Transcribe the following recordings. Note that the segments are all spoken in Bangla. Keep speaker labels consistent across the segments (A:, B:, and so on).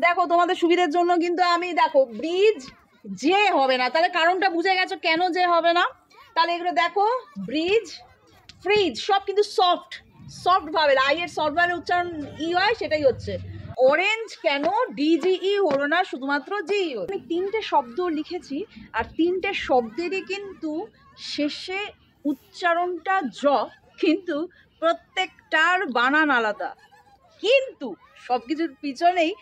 A: দেখো তোমাদের সুবিধার জন্য কিন্তু আমি দেখো ব্রিজ যে হবে না, তাহলে কারণটা বুঝে গেছো কেন যে হবে না। তাহলে এগুলো দেখো ব্রিজ, ফ্রিজ সব কিন্তু সফট সফট ভাবেল, আই এর সফট ভাবেল উচ্চারণ ই হয়, সেটাই হচ্ছে। অরেঞ্জ কেন ডিজিই হলো না, শুধুমাত্র জিই হলো। আমি তিনটে শব্দ লিখেছি, আর তিনটে শব্দেরই কিন্তু শেষে উচ্চারণটা জ, কিন্তু প্রত্যেকটার বানান আলাদা। কিন্তু সবকিছুর পিছনেই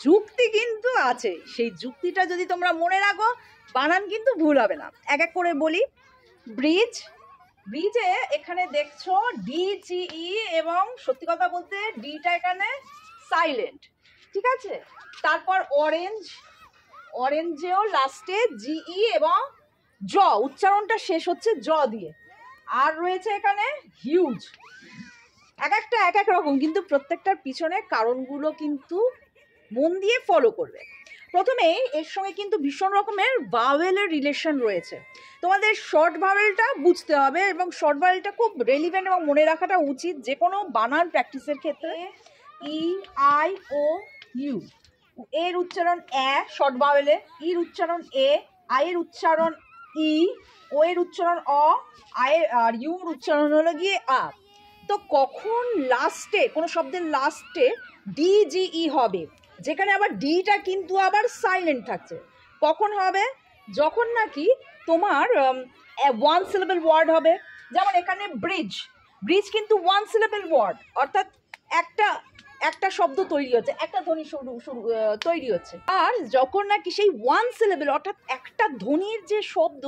A: যুক্তি কিন্তু আছে, সেই যুক্তিটা যদি তোমরা মনে রাখো বানান কিন্তু ভুল হবে না। এক এক করে বলি। ব্রিজ, ব্রিজে এখানে দেখছো ডিজিই, এবং সত্যি কথা বলতে ডিটা এখানে সাইলেন্ট, ঠিক আছে। তারপর অরেঞ্জ, অরেঞ্জেও লাস্টে জিই এবং জ, উচ্চারণটা শেষ হচ্ছে জ দিয়ে। আর রয়েছে এখানে হিউজ। এক একটা এক এক রকম, কিন্তু প্রত্যেকটার পিছনে কারণগুলো কিন্তু মন দিয়ে ফলো করবে। প্রথমে এর সঙ্গে কিন্তু ভীষণ রকমের ভাওয়েলের রিলেশন রয়েছে, তোমাদের শর্ট ভাওয়েলটা বুঝতে হবে, এবং শর্ট ভাওয়েলটা খুব রেলিভেন্ট এবং মনে রাখাটা উচিত যে কোনো বানান প্র্যাকটিসের ক্ষেত্রে। ই, আই, ও, ইউ, এর উচ্চারণ এ শর্ট ভাওয়েলে, ইর উচ্চারণ এ, আই এর উচ্চারণ ই, ও এর উচ্চারণ অ, আই আর ইউর উচ্চারণ হলো গিয়ে আ। তো কখন লাস্টে কোনো শব্দের লাস্টে ডিজিই হবে, যেখানে আবার ডিটা কিন্তু আবার সাইলেন্ট থাকছে, কখন হবে? যখন নাকি তোমার ওয়ান সিলেবল ওয়ার্ড হবে। যেমন এখানে ব্রিজ, ব্রিজ কিন্তু ওয়ান সিলেবল ওয়ার্ড, অর্থাৎ একটা একটা শব্দ তৈরি হচ্ছে, একটা ধ্বনি তৈরি হচ্ছে। আর যখন নাকি সেই ওয়ান সিলেবল অর্থাৎ একটা ধ্বনির যে শব্দ,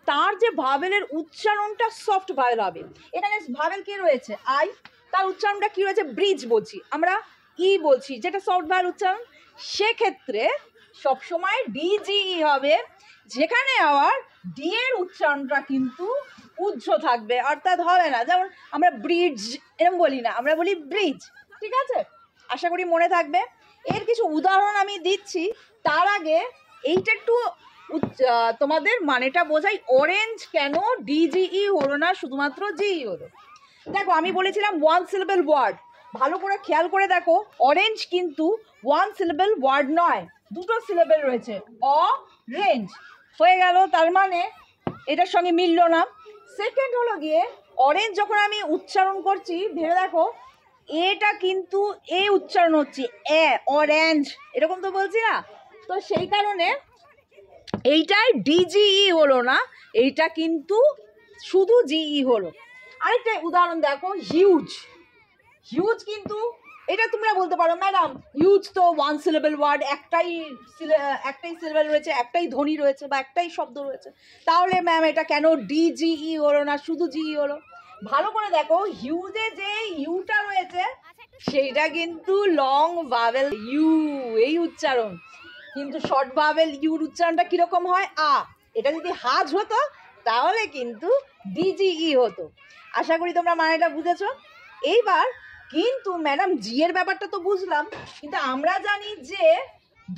A: তার যে ভাবেলের উচ্চারণটা সফট ভাবেল হবে। এখানে ভাবেল কি রয়েছে আই, তার উচ্চারণটা কি রয়েছে ব্রিজ বলছি, আমরা ই বলছি যেটা সফট ভাবেল উচ্চারণ, সেক্ষেত্রে সবসময় ডিজিই হবে, যেখানে আবার ডি এর উচ্চারণটা কিন্তু উজ্জ্ব থাকবে, অর্থাৎ হবে না যেমন আমরা ব্রিজ এরকম বলি না, আমরা বলি ব্রিজ, ঠিক আছে। আশা করি মনে থাকবে। এর কিছু উদাহরণ আমি দিচ্ছি, তার আগে এইটা একটু তোমাদের মানেটা বোঝাই। অরেঞ্জ কেন ডিজিই হলো না, শুধুমাত্র জিই হলো। দেখো আমি বলেছিলাম ওয়ান সিলেবল ওয়ার্ড, ভালো করে খেয়াল করে দেখো, অরেঞ্জ কিন্তু ওয়ান সিলেবল ওয়ার্ড নয়, দুটো সিলেবল রয়েছে, অরেঞ্জ হয়ে গেল, তার মানে এটার সঙ্গে মিললো না। সেকেন্ড হলো গিয়ে অরেঞ্জ যখন আমি উচ্চারণ করছি, ভেবে দেখো এটা কিন্তু এ উচ্চারণ হচ্ছে এ, অরেঞ্জ এরকম তো বলছি না, তো সেই কারণে এইটাই ডিজিই হলো না, এইটা কিন্তু শুধু জিই হলো। আরেকটা উদাহরণ দেখো, হিউজ, হিউজ কিন্তু এটা তোমরা বলতে পারো ম্যাডাম হিউজ তো ওয়ান সিলেবল ওয়ার্ড, একটাই সিলেবল রয়েছে, একটাই ধ্বনি রয়েছে বা একটাই শব্দ রয়েছে, তাহলে ম্যাম এটা কেন ডিজিই হলো না, শুধু জিই হলো? ভালো করে দেখো, হিউজে যে ইউটা রয়েছে সেইটা কিন্তু লং ভাওয়েল ইউ, এই উচ্চারণ, কিন্তু শর্ট ভাওয়েল ইউর উচ্চারণটা কিরকম হয় আ। এটা যদি হাজ হতো তাহলে কিন্তু ডিজিই হতো। আশা করি তোমরা মানেটা বুঝেছো। এইবার কিন্তু ম্যাডাম জি এর ব্যাপারটা তো বুঝলাম, কিন্তু আমরা জানি যে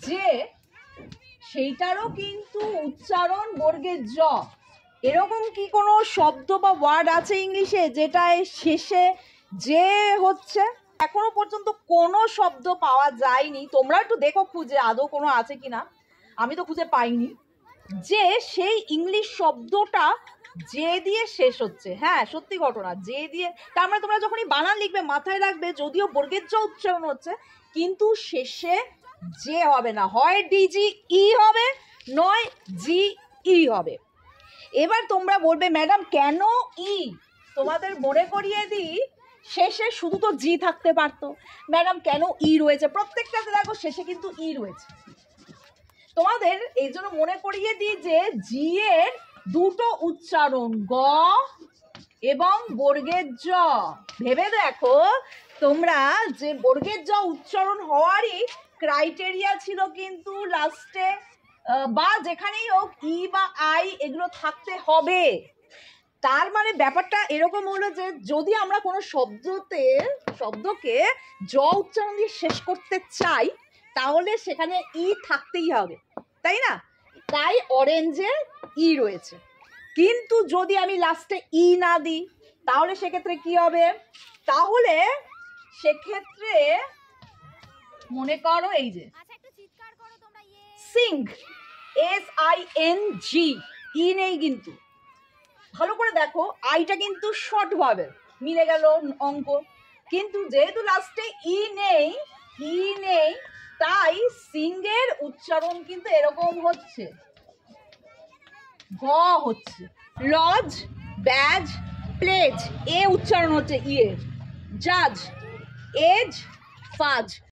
A: যে সেইটারও কিন্তু উচ্চারণ বর্গের জ। এরকম কি কোনো শব্দ বা ওয়ার্ড আছে ইংলিশে যেটায় শেষে যে হচ্ছে? এখনো পর্যন্ত কোনো শব্দ পাওয়া যায়নি, তোমরা একটু দেখো খুঁজে আদৌ কোনো আছে কিনা, আমি তো খুঁজে পাইনি যে সেই ইংলিশ শব্দটা যে দিয়ে শেষ হচ্ছে। হ্যাঁ সত্যি ঘটনা, যে দিয়ে, তার মানে তোমরা যখনই বানান লিখবে মাথায় রাখবে যদিও বর্গের জ উচ্চারণ হচ্ছে, কিন্তু শেষে যে হবে না, হয় ডিজি ই হবে নয় জি ই হবে। এবার তোমরা বলবে ম্যাডাম কেন ই, তোমাদের মনে করিয়ে দিই শেষে শুধু তো জি থাকতে পারতো, ম্যাডাম কেন ই রয়েছে, প্রত্যেকটাতে দেখো শেষে কিন্তু ই রয়েছে। তোমাদের এই জন্য মনে করিয়ে দিই যে জি এর দুটো উচ্চারণ গ এবং বর্গের জ। ভেবে দেখো তোমরা যে বর্গের জ উচ্চারণ হওয়ারই ক্রাইটেরিয়া ছিল কিন্তু লাস্টে বা যেখানেই হোক ই বা আই এগুলো থাকতে হবে। তার মানে ব্যাপারটা এরকম হলো যে যদি আমরা কোনো শব্দকে জ উচ্চারণ দিয়ে শেষ করতে চাই তাহলে সেখানে ই থাকতেই হবে, তাই না? তাই অরেঞ্জে ই রয়েছে। কিন্তু যদি আমি লাস্টে ই না দিই তাহলে সেক্ষেত্রে কি হবে? তাহলে সেক্ষেত্রে মনে করো এই যে সিং, SING, ই নেই কিন্তু। ভালো করে দেখো, আইটা কিন্তু শর্ট ভাবে মিলে গেল অঙ্ক, কিন্তু যেহেতু লাস্টে ই নেই, তাই সিংহের উচ্চারণ কিন্তু এরকম হচ্ছে, গ হচ্ছে। লজ, ব্যাজ, প্লেজ, এ উচ্চারণ হচ্ছে ইয়ের। জাজ, এজ, ফাজ।